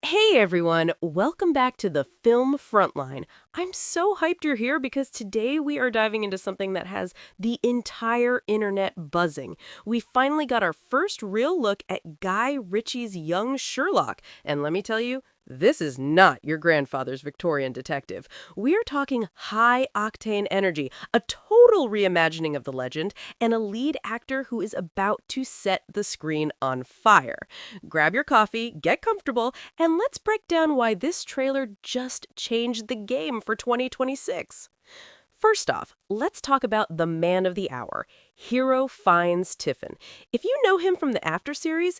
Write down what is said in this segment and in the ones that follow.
Hey everyone, welcome back to the Film Frontline. I'm so hyped you're here because today we are diving into something that has the entire internet buzzing. We finally got our first real look at Guy Ritchie's young Sherlock, and let me tell you, this is not your grandfather's Victorian detective. We're talking high-octane energy, a total reimagining of the legend, and a lead actor who is about to set the screen on fire. Grab your coffee, get comfortable, and let's break down why this trailer just changed the game for 2026. First off, let's talk about the man of the hour, Hero Fiennes Tiffin. If you know him from the After series,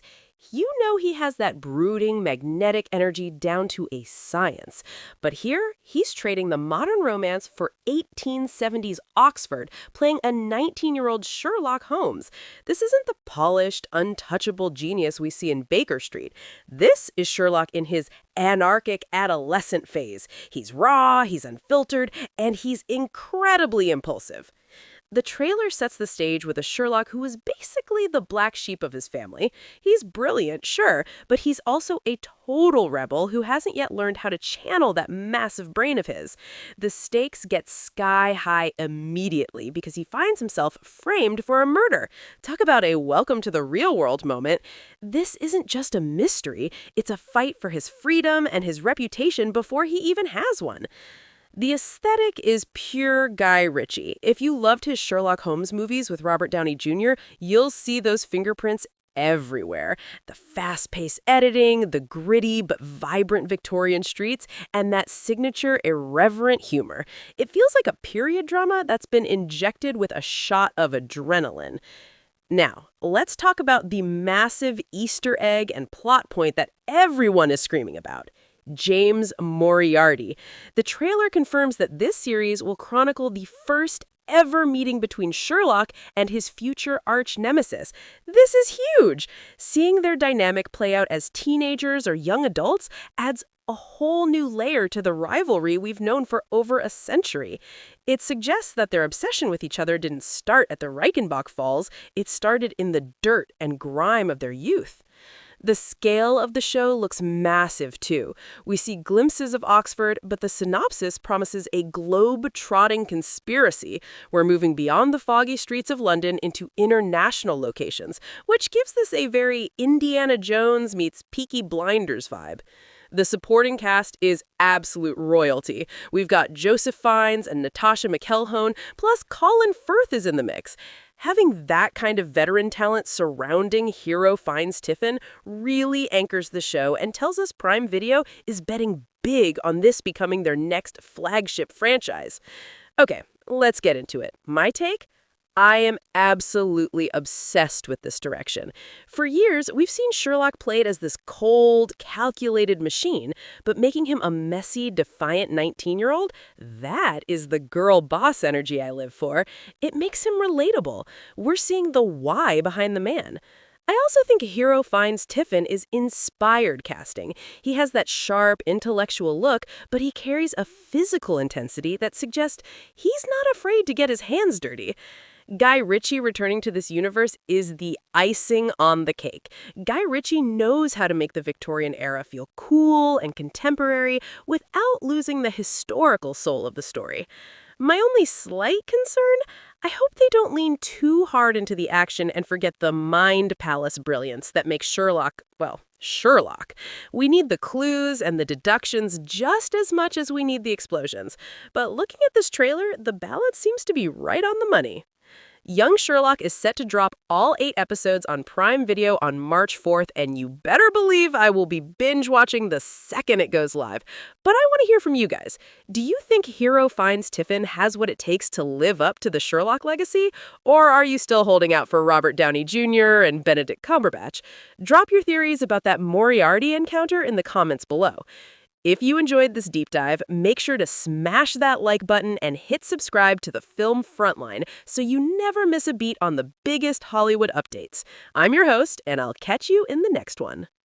you know he has that brooding, magnetic energy down to a science. But here, he's trading the modern romance for 1870s Oxford, playing a 19-year-old Sherlock Holmes. This isn't the polished, untouchable genius we see in Baker Street. This is Sherlock in his anarchic adolescent phase. He's raw, he's unfiltered, and he's incredibly impulsive. The trailer sets the stage with a Sherlock who is basically the black sheep of his family. He's brilliant, sure, but he's also a total rebel who hasn't yet learned how to channel that massive brain of his. The stakes get sky high immediately because he finds himself framed for a murder. Talk about a welcome to the real world moment. This isn't just a mystery, it's a fight for his freedom and his reputation before he even has one. The aesthetic is pure Guy Ritchie. If you loved his Sherlock Holmes movies with Robert Downey Jr., you'll see those fingerprints everywhere. The fast-paced editing, the gritty but vibrant Victorian streets, and that signature irreverent humor. It feels like a period drama that's been injected with a shot of adrenaline. Now, let's talk about the massive Easter egg and plot point that everyone is screaming about. James Moriarty. The trailer confirms that this series will chronicle the first ever meeting between Sherlock and his future arch-nemesis. This is huge! Seeing their dynamic play out as teenagers or young adults adds a whole new layer to the rivalry we've known for over a century. It suggests that their obsession with each other didn't start at the Reichenbach Falls, it started in the dirt and grime of their youth. The scale of the show looks massive, too. We see glimpses of Oxford, but the synopsis promises a globe-trotting conspiracy. We're moving beyond the foggy streets of London into international locations, which gives this a very Indiana Jones meets Peaky Blinders vibe. The supporting cast is absolute royalty. We've got Joseph Fiennes and Natasha McElhone, plus Colin Firth is in the mix. Having that kind of veteran talent surrounding Hero Fiennes Tiffin really anchors the show and tells us Prime Video is betting big on this becoming their next flagship franchise. Okay, let's get into it. My take? I am absolutely obsessed with this direction. For years, we've seen Sherlock played as this cold, calculated machine, but making him a messy, defiant 19-year-old, that is the girl boss energy I live for. It makes him relatable. We're seeing the why behind the man. I also think Hero Fiennes Tiffin is inspired casting. He has that sharp, intellectual look, but he carries a physical intensity that suggests he's not afraid to get his hands dirty. Guy Ritchie returning to this universe is the icing on the cake. Guy Ritchie knows how to make the Victorian era feel cool and contemporary without losing the historical soul of the story. My only slight concern? I hope they don't lean too hard into the action and forget the mind palace brilliance that makes Sherlock, well, Sherlock. We need the clues and the deductions just as much as we need the explosions. But looking at this trailer, the balance seems to be right on the money. Young Sherlock is set to drop all 8 episodes on Prime Video on March 4th, and you better believe I will be binge-watching the second it goes live. But I want to hear from you guys. Do you think Hero Fiennes Tiffin has what it takes to live up to the Sherlock legacy? Or are you still holding out for Robert Downey Jr. and Benedict Cumberbatch? Drop your theories about that Moriarty encounter in the comments below. If you enjoyed this deep dive, make sure to smash that like button and hit subscribe to the Film Frontline so you never miss a beat on the biggest Hollywood updates. I'm your host, and I'll catch you in the next one.